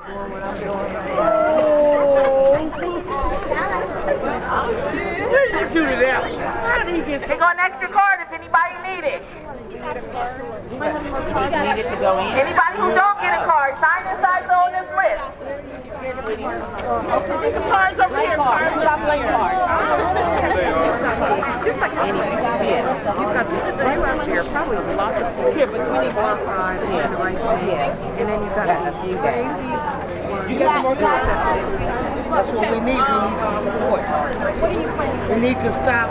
What did you do to that? How did he get? They got an extra card if anybody need it. Need it to go in. Anybody who don't get a card, sign inside on this list. Okay, there's some cards over here. Cards without playing cards. Just like anything. Yeah. He's got this few out there, probably lots of people. Yeah, but we need more cards and the right thing. Yeah. And then you've got a few crazy. You got some more cards. That's what we need. We need some support. What are you planning? We need to stop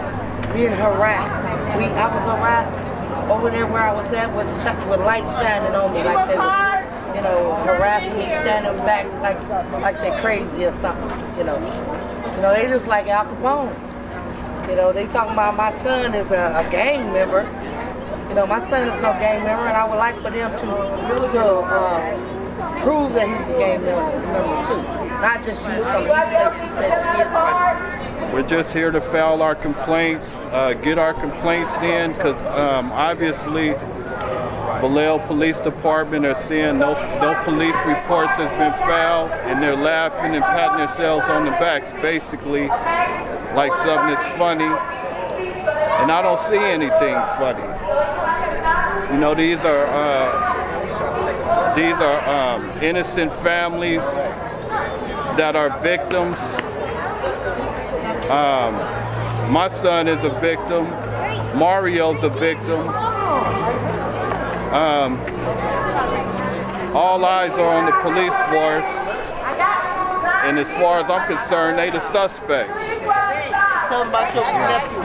being harassed. I was harassed over there where I was at with lights shining on me like they was, you know, harassing me, standing back like they're crazy or something. You know, they just like Al Capone. You know, they talking about my son is a gang member. You know, my son is no gang member, and I would like for them to prove that he's a gang member too. Not just use some he said, she said, she is. We're just here to file our complaints, get our complaints in, because obviously Vallejo Police Department are saying no police reports has been filed, and they're laughing and patting themselves on the backs, basically like something is funny, and I don't see anything funny. You know, these are innocent families that are victims. My son is a victim. Mario's a victim. All eyes are on the police force, and as far as I'm concerned, they the suspects. Tell them about your nephew.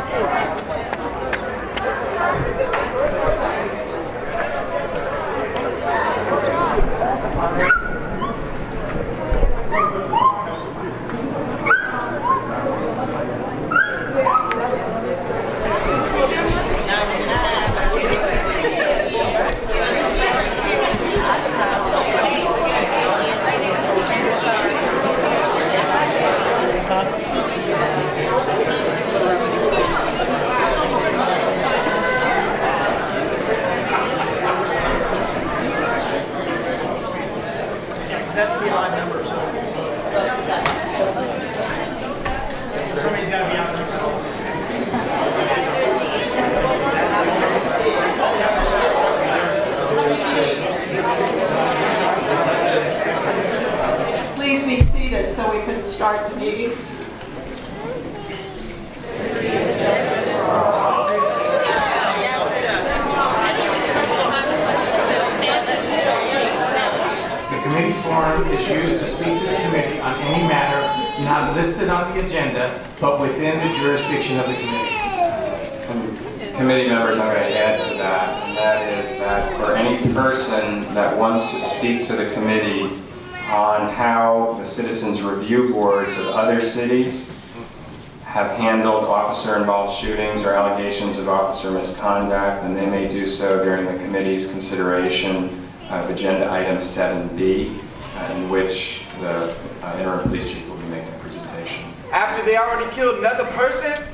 That's the live number, so somebody's got to be out there. Please be seated so we can start the meeting. The committee forum is used to speak to the committee on any matter not listed on the agenda, but within the jurisdiction of the committee. And committee members, I'm going to add to that, and that is that for any person that wants to speak to the committee on how the citizens review boards of other cities have handled officer-involved shootings or allegations of officer misconduct, and they may do so during the committee's consideration of agenda item 7B, in which the interim police chief will be making a presentation. After they already killed another person?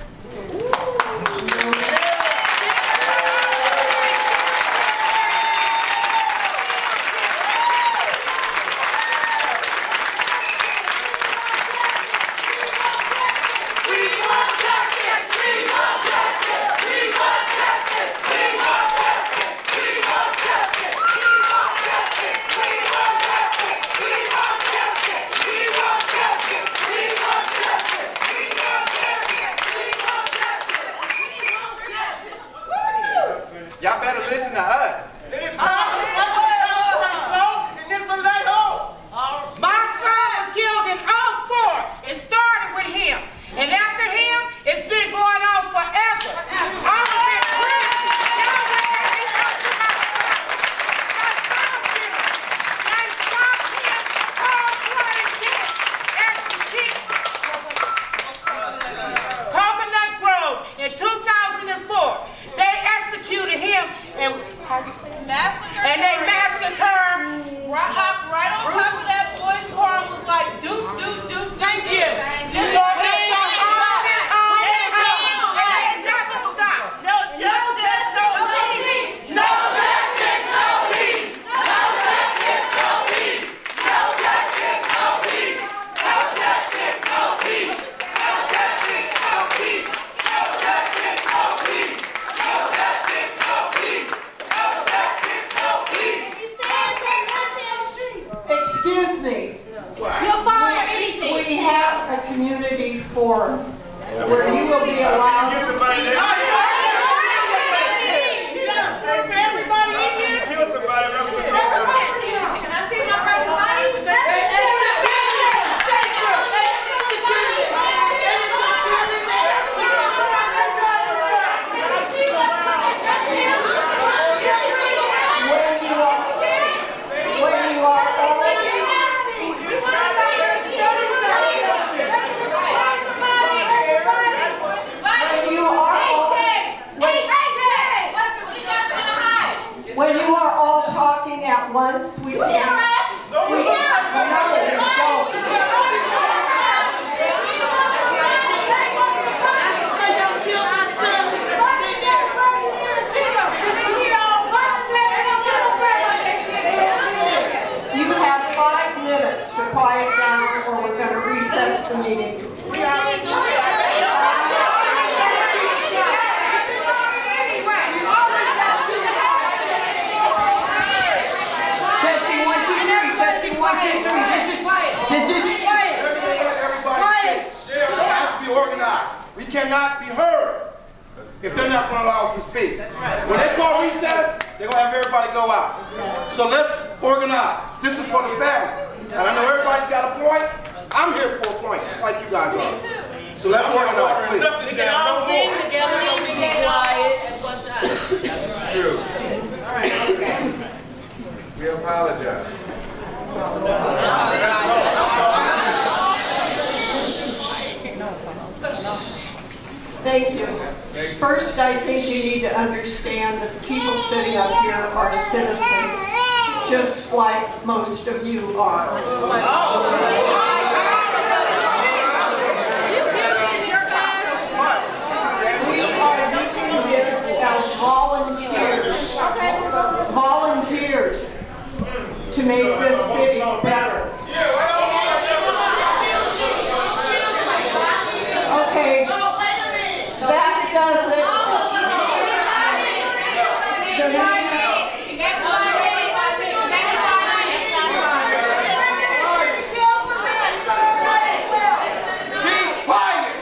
Excuse me. You'll follow anything. We have a community forum where you will be allowed to speak. Everybody in here. Kill somebody. Can I see my brother's body? When you are all talking at once, we can't. No, we don't. You have 5 minutes to quiet down, or we're going to recess the meeting. We cannot be heard if they're not going to allow us to speak. When they call recess, they're going to have everybody go out. So let's organize. This is for the family. And I know everybody's got a point. I'm here for a point, just like you guys are. So let's organize, please. We can all sing together and we be quiet at one time. True. All right, okay. We apologize. Thank you. First, I think you need to understand that the people sitting up here are citizens, just like most of you are. We are doing this as volunteers to make this city better. Okay. That does it. Be quiet.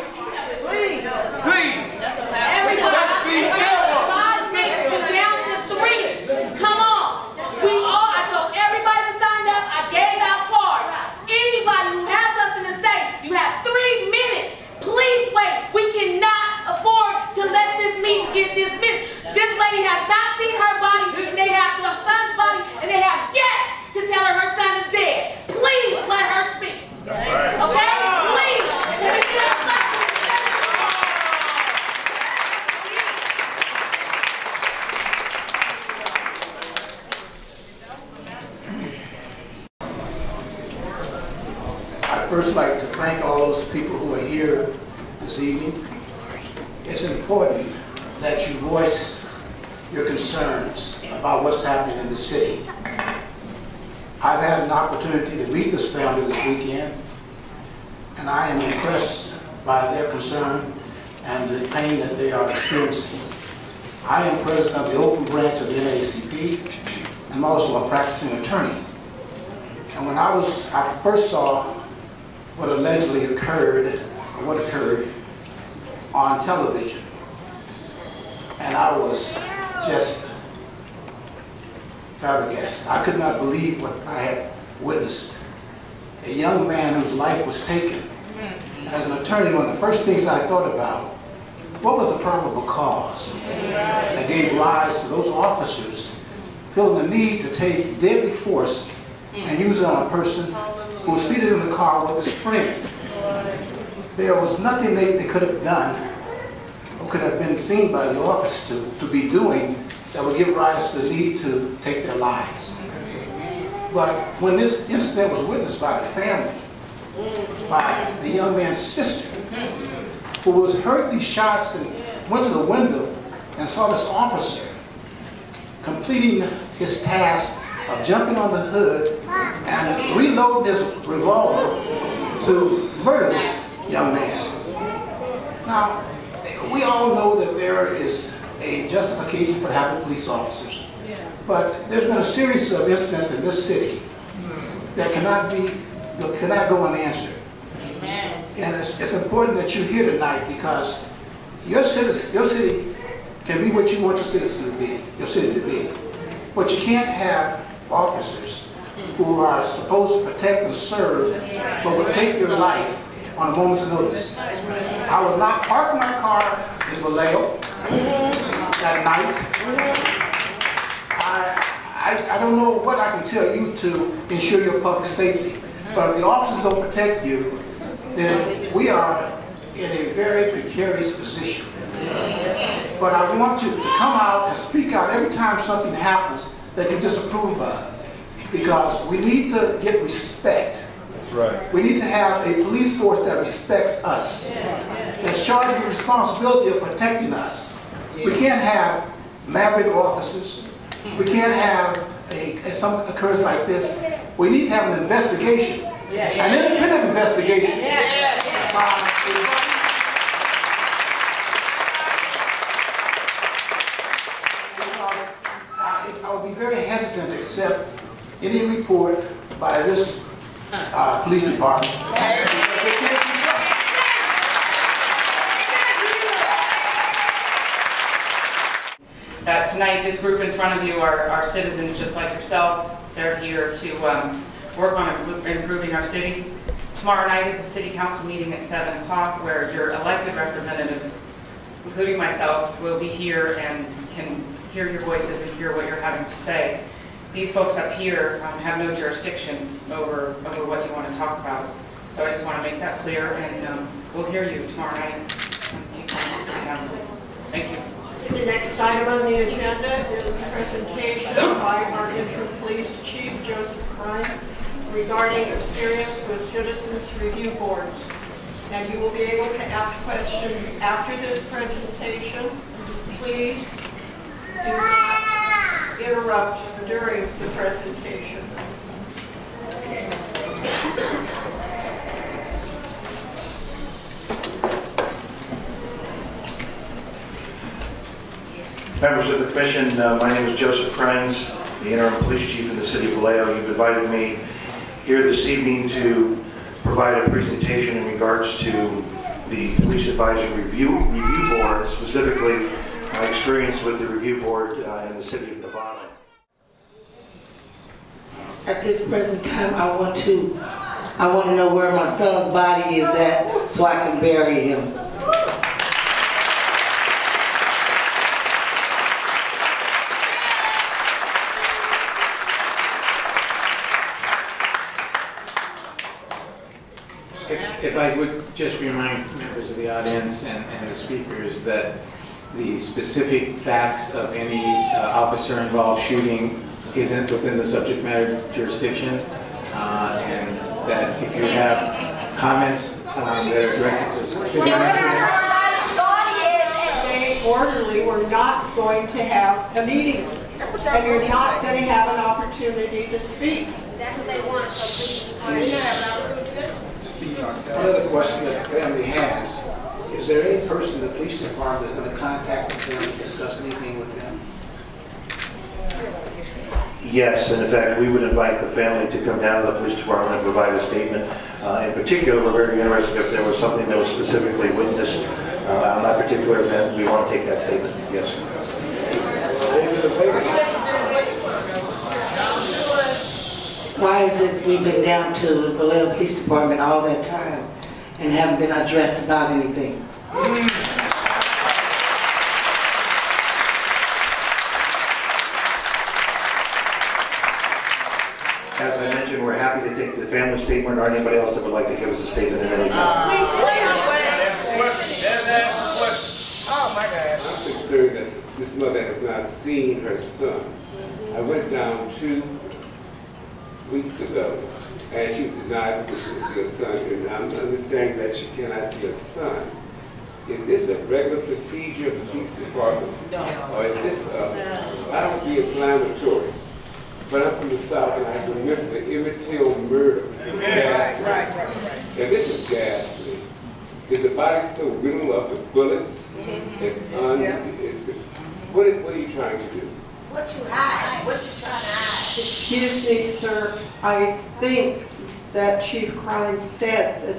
Please. Let's be careful. Down to 3. Come on. I told everybody to sign up. I gave out cards. Anybody who has something to say, you have 3 minutes. Please wait. We cannot afford to let this meeting get dismissed. This lady has not seen her body, and they have her son's body, and they have yet to tell her her son is dead. Please let her speak. Okay? Please. Can we get a second? I'd first like to thank all those people who are here this evening. It's important that you voice your concerns about what's happening in the city. I've had an opportunity to meet this family this weekend, and I am impressed by their concern and the pain that they are experiencing. I am president of the Oakland branch of the NAACP, and I'm also a practicing attorney. And when I first saw what allegedly occurred, or what occurred on television, and I was just flabbergasted. I could not believe what I had witnessed. A young man whose life was taken. As an attorney, one of the first things I thought about, what was the probable cause that gave rise to those officers feeling the need to take deadly force and use it on a person who was seated in the car with his friend? There was nothing they could have done or could have been seen by the officer to be doing that would give rise to the need to take their lives. But when this incident was witnessed by the family, by the young man's sister, who heard these shots and went to the window and saw this officer completing his task of jumping on the hood and reloading his revolver to murder this young man. Now, we all know that there is a justification for having police officers, but there's been a series of incidents in this city that cannot go unanswered. Amen. And it's important that you're here tonight because your city can be what you want your city to be. But you can't have officers who are supposed to protect and serve, but will take your life on a moment's notice. I will not park my car in Vallejo at night. I don't know what I can tell you to ensure your public safety, but if the officers don't protect you, then we are in a very precarious position. But I want you to come out and speak out every time something happens that you disapprove of, because we need to get respect. Right. We need to have a police force that respects us, that's charged with the responsibility of protecting us. We can't have maverick officers. We can't have some occurrence like this. We need to have an investigation, an independent investigation. I would be very hesitant to accept any report by this police department. Tonight, this group in front of you are citizens just like yourselves. They're here to work on improving our city. Tomorrow night is a city council meeting at 7 o'clock where your elected representatives, including myself, will be here and can hear your voices and hear what you're having to say. These folks up here have no jurisdiction over what you want to talk about. So I just want to make that clear, and we'll hear you tomorrow night if you come to city council. Thank you. The next item on the agenda is a presentation by our interim police chief, Joseph Crime, regarding experience with citizens review boards. And you will be able to ask questions after this presentation. Please do not interrupt during the presentation. Members of the Commission, my name is Joseph Krenz, the interim police chief in the city of Vallejo. You've invited me here this evening to provide a presentation in regards to the Police Advisory Review Board, specifically my experience with the review board in the city of Nevada. At this present time, I want to know where my son's body is at so I can bury him. If I would just remind members of the audience and the speakers that the specific facts of any officer-involved shooting isn't within the subject matter jurisdiction, and that if you have comments that are directed to a specific incident. Orderly, we're not going to have a meeting, and you're not going to have an opportunity to speak. That's what they want, so Another question that the family has, is there any person in the police department that's going to contact the family and discuss anything with them? Yes, and in fact, we would invite the family to come down to the police department and provide a statement. In particular, we're very interested if there was something that was specifically witnessed on that particular event. We want to take that statement, yes. Why is it we've been down to the Vallejo Police Department all that time and haven't been addressed about anything? As I mentioned, we're happy to take the family statement or anybody else that would like to give us a statement in any time. Oh my gosh. I'm concerned that this mother has not seen her son. I went down 2 weeks ago, and she was denied permission to see her son, and I'm understanding that she cannot see her son. Is this a regular procedure of the police department? No. Or is this, I don't be inflammatory, but I'm from the South, and I remember the Emmett Till murder. Right. And this is ghastly. Is the body so riddled up with bullets? It's what are you trying to do? what you hide? What you trying to hide? Excuse me, sir. I think that Chief Crime said that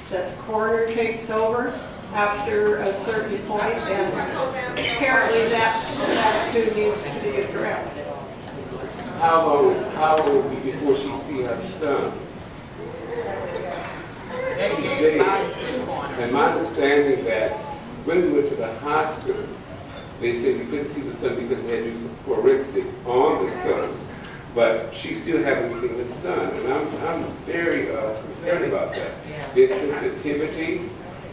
the coroner takes over after a certain point, and apparently that's who needs to be addressed. How long will it be before she see her son? And my understanding that when we went to the hospital, they said we couldn't see the son because they had to do some forensic on the son. But she still hasn't seen the son, and I'm very concerned about that. There's sensitivity,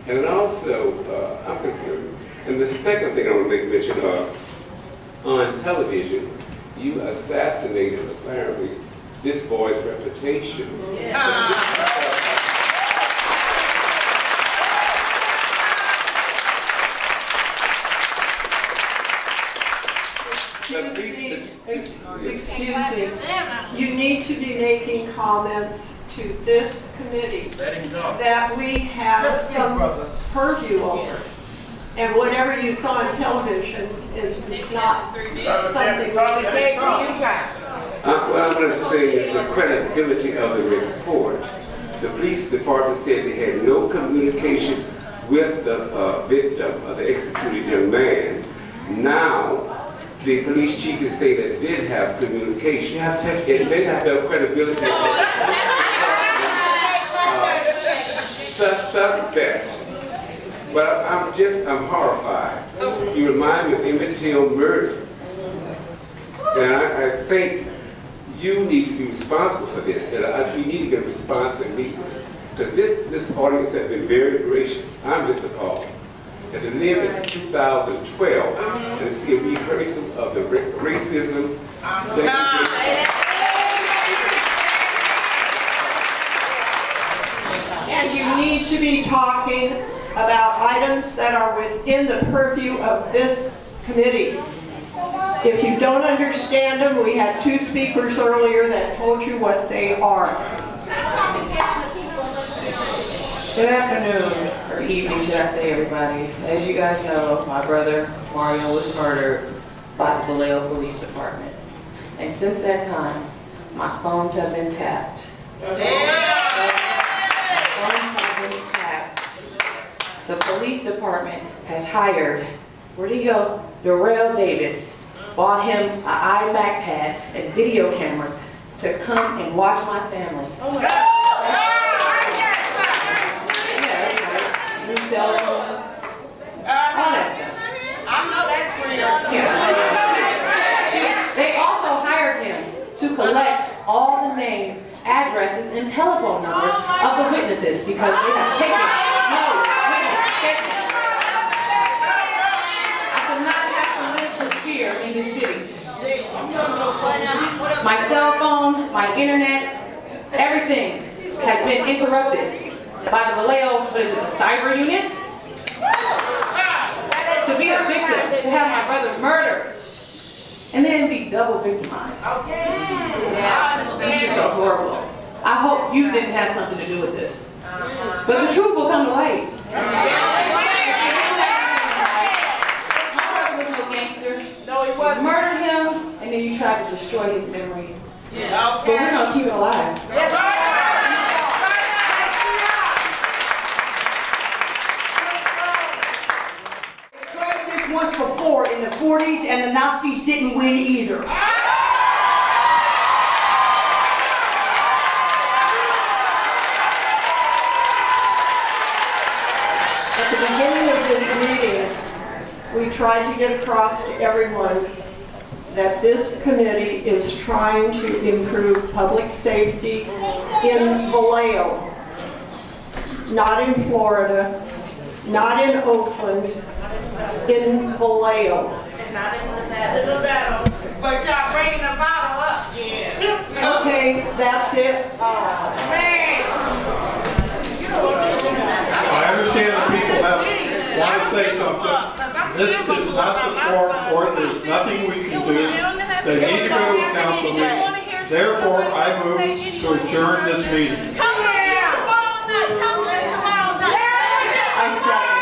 and also I'm concerned. And the second thing I want to make mention of, on television, you assassinated, apparently, this boy's reputation. Excuse me. You need to be making comments to this committee that we have some purvieue over. And whatever you saw on television is not something we should take from you guys. What I'm going to say is the credibility of the report. The police department said they had no communications with the victim of the executed young man. Now, the police chief is saying that did have communication. It makes the credibility of suspect. But I'm horrified. You remind me of Emmett Till murder. And I think you need to be responsible for this. And you need to get a response immediately. Because this audience has been very gracious. I'm just appalled. As we live in 2012 and see a rehearsal of the racism, segregation. And you need to be talking about items that are within the purview of this committee. If you don't understand them, we had two speakers earlier that told you what they are. Good afternoon, or evening, should I say, everybody. As you guys know, my brother Mario was murdered by the Vallejo Police Department. And since that time, my phones have been tapped. The police department has hired, where'd he go? Darrell Davis, bought him an iMac pad and video cameras to come and watch my family. Oh my God. New cell phones, all that stuff. I know that's real. Yeah. They also hired him to collect all the names, addresses, and telephone numbers of the witnesses because they have taken no witness statements. I should not have to live with fear in this city. My cell phone, my internet, everything has been interrupted by the Vallejo, what is it, the cyber unit? To be a victim, to have my brother murdered, and then be double victimized. This should go horrible. I hope you didn't have something to do with this. But the truth will come to light. My brother was no gangster. No, he wasn't. You murdered him, and then you tried to destroy his memory. But we're going to keep it alive. Once before in the 40s, and the Nazis didn't win either. At the beginning of this meeting, we tried to get across to everyone that this committee is trying to improve public safety in Vallejo, not in Florida, not in Oakland, in Vallejo. Not in Nevada. But y'all bringing the bottle up. Yeah. Okay, that's it. Man. I understand that people want to say something. This is not the forum for it. There's nothing we can do. They need to go to a council meeting. Therefore, I move to adjourn this meeting. Come here. I second.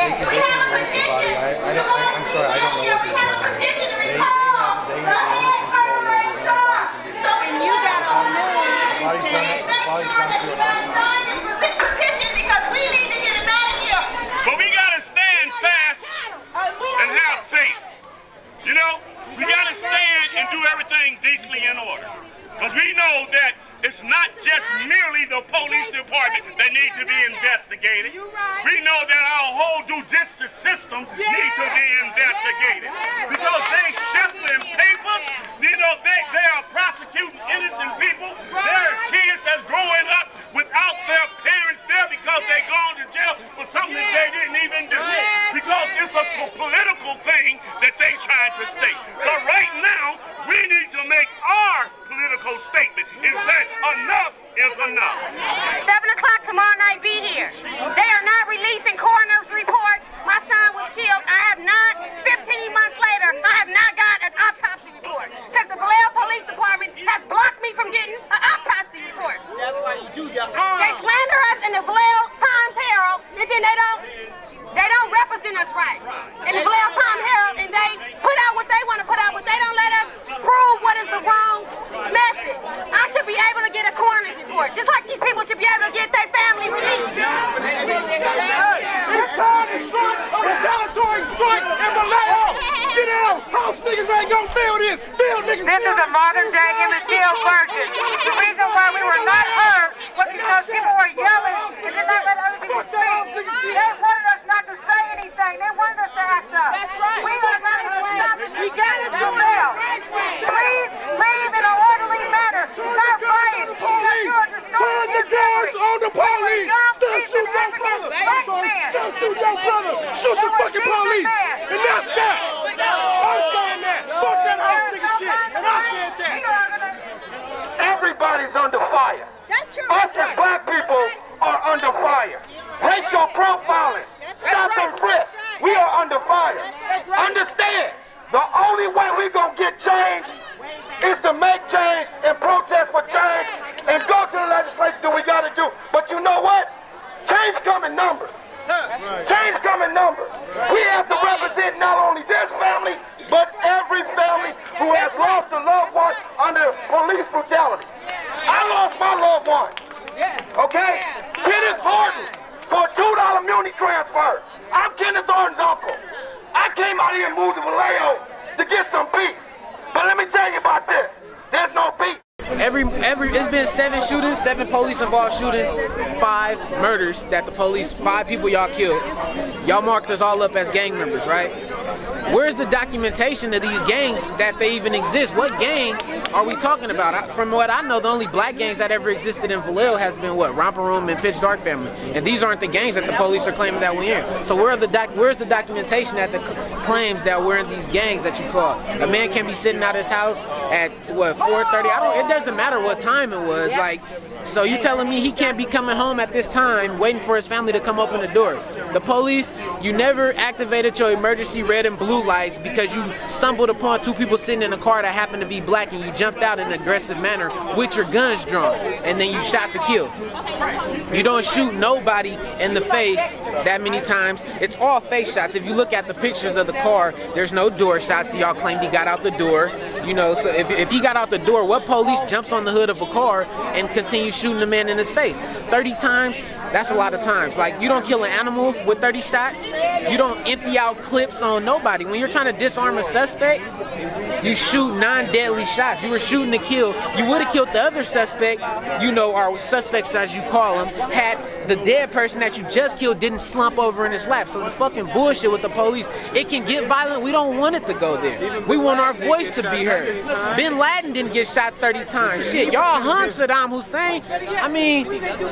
We have a petition. I'm sorry, I don't know what we have a petition to recall the head murderer in charge. So and you got on news and said sign this petition because we need to get him out of here. But we gotta stand fast and have faith. You know, we gotta stand and do everything decently in order. Because we know that it's not just merely the police department that needs to be investigated. We know that our whole judicial system needs to be investigated. Because they shuffling papers, you know, they are prosecuting innocent people. There are kids that's growing up without their parents there because they gone to jail for something they didn't even do. Because it's a political thing that they trying to state. But right now, we need to make our political statement is that enough is enough. 7 o'clock tomorrow night, be here. They are not releasing coroner's reports. My son was killed. I have not, 15 months later, I have not got an autopsy report. Because the Vallejo Police Department has blocked me from getting an autopsy report. That's why you do your They slander us in the Vallejo Times-Herald, and then they don't represent us right. In the Vallejo Times-Herald, and they put out what they want to put out, but they don't let us prove what is the wrong message. I should be able to get a coroner's report, just like these people should be able to get their family released. It's time to strike a retaliatory strike in Vallejo. Get out! House niggas ain't gonna feel this. Feel niggas. This is a modern day MSDL version. The reason why we were not heard was because people were yelling and did not let other people speak. They wanted us not to say anything. They wanted us to act up. That's right. We are not going. We gotta do it. Please leave in an orderly manner. Stop fighting. Turn the guns on the police. Stop shooting your brother. Stop shooting your brother. Shoot the fucking police. And that's that. I'm saying that. Fuck that house nigga shit. And I said that. Everybody's under fire. Us as black people are under fire. Racial profiling. Stop and frisk. We are under fire. Understand, the only way we're going to get change is to make change and protest for change and go to the legislature, do what we got to do. But you know what? Change come in numbers. Change come in numbers. We have to represent not only this family, but every family who has lost a loved one under police brutality. I lost my loved one. Okay? Kenneth Horton for a $2 muni transfer. I'm Kenneth Horton's uncle. I came out here and moved to Vallejo to get some peace. But let me tell you about this. There's no peace. It's been 7 shootings, 7 police involved shootings, 5 murders that the police, 5 people y'all killed. Y'all marked us all up as gang members, right? Where's the documentation of these gangs that they even exist? What gang are we talking about? From what I know, the only black gangs that ever existed in Vallejo has been what? Romper Room and Pitch Dark Family. And these aren't the gangs that the police are claiming that we're in. So where's the documentation that claims that we're in these gangs that you call? A man can be sitting at his house at what, 4:30? It doesn't matter what time it was. Like, so you telling me he can't be coming home at this time waiting for his family to come open the door? The police, you never activated your emergency red and blue lights because you stumbled upon 2 people sitting in a car that happened to be black and you jumped out in an aggressive manner with your guns drawn and then you shot to kill. You don't shoot nobody in the face that many times. It's all face shots. If you look at the pictures of the car, there's no door shots. So y'all claimed he got out the door. You know, so if he got out the door, what police jumps on the hood of a car and continues shooting the man in his face? 30 times? That's a lot of times. Like, you don't kill an animal with 30 shots. You don't empty out clips on nobody. When you're trying to disarm a suspect, you shoot non-deadly shots. You were shooting to kill. You would have killed the other suspect, you know, or suspects as you call them, had the dead person that you just killed didn't slump over in his lap. So the fucking bullshit with the police, it can get violent. We don't want it to go there. We want our voice to be heard. Bin Laden didn't get shot 30 times. Shit, y'all hung Saddam Hussein. I mean,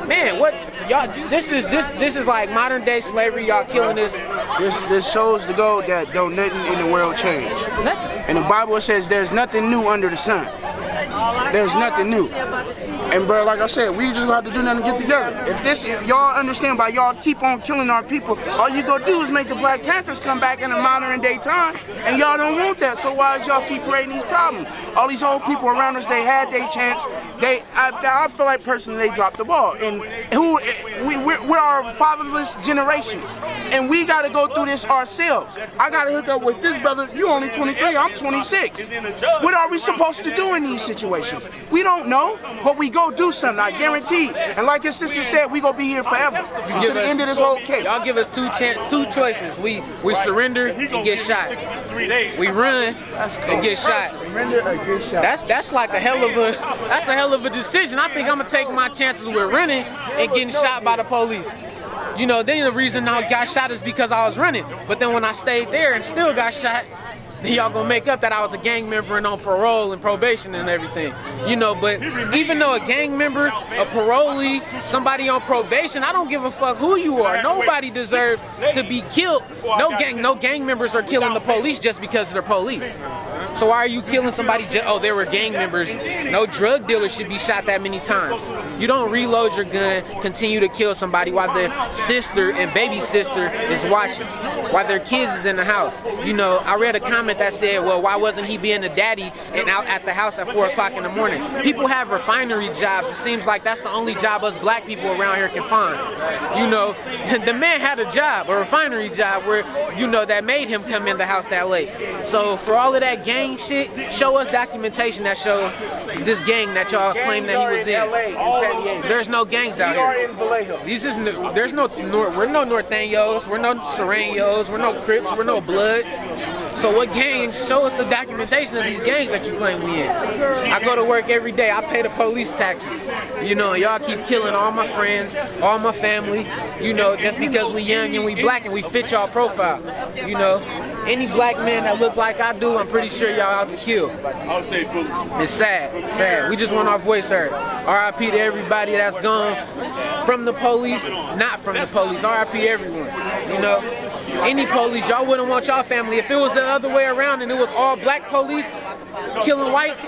man, what y'all? This is like modern day slavery. Y'all killing this. This shows the goal that don't nothing in the world change. And the Bible says there's nothing new under the sun. There's nothing new. And bro, like I said, we just gonna have to do nothing to get together. If y'all understand, by y'all keep on killing our people, all you gonna do is make the Black Panthers come back in a modern day time, and y'all don't want that. So why is y'all keep creating these problems? All these old people around us, they had their chance. I feel like personally they dropped the ball. And who we're our fatherless generation, and we got to go through this ourselves. I got to hook up with this brother. You only 23, I'm 26. What are we supposed to do in these situations? We don't know, but we go do something, I guarantee. And like your sister said, we gonna be here forever to the end of this whole case. Y'all give us two choices. We surrender and get shot. We run and get shot. Surrender or get shot. That's like a hell of a decision. I think I'm gonna take my chances with running and getting shot by the police. You know, then the reason I got shot is because I was running. But then when I stayed there and still got shot, then y'all gonna make up that I was a gang member and on parole and probation and everything. You know, but even though a gang member, a parolee, somebody on probation, I don't give a fuck who you are. Nobody deserves to be killed. No gang members are killing the police just because they're police. So why are you killing somebody just, oh, they were gang members? No drug dealer should be shot that many times. You don't reload your gun, continue to kill somebody while their sister and baby sister is watching, while their kids is in the house. You know, I read a comment that said, well, why wasn't he being a daddy and out at the house at 4 o'clock in the morning? People have refinery jobs. It seems like that's the only job us black people around here can find. You know, the man had a job, a refinery job where, you know, that made him come in the house that late. So for all of that gang shit, show us documentation that show this gang that y'all claim that he was in. LA and San Diego. There's no gangs out here. We are in Vallejo. We're no Norteños, we're no Serranos, we're no Crips, we're no Bloods. So what gangs? Show us the documentation of these gangs that you claim we in. I go to work every day, I pay the police taxes. You know, y'all keep killing all my friends, all my family, you know, just because we young and we black and we fit y'all profile. You know, any black man that look like I do, I'm pretty sure y'all out to kill. It's sad. We just want our voice heard. R.I.P. to everybody that's gone from the police, not from the police. R.I.P. everyone. You know, any police, y'all wouldn't want y'all family. If it was the other way around and it was all black police killing white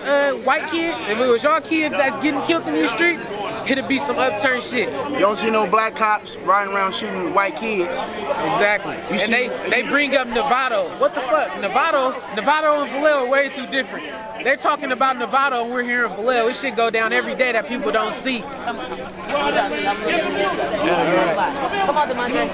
kids, if it was y'all kids that's getting killed in these streets, it'd be some upturned shit. You don't see no black cops riding around shooting white kids. Exactly. And they bring up Novato. What the fuck? Novato and Vallejo are way too different. They're talking about Novato and we're here in Vallejo. It should go down every day that people don't see. Come on, DeMondre.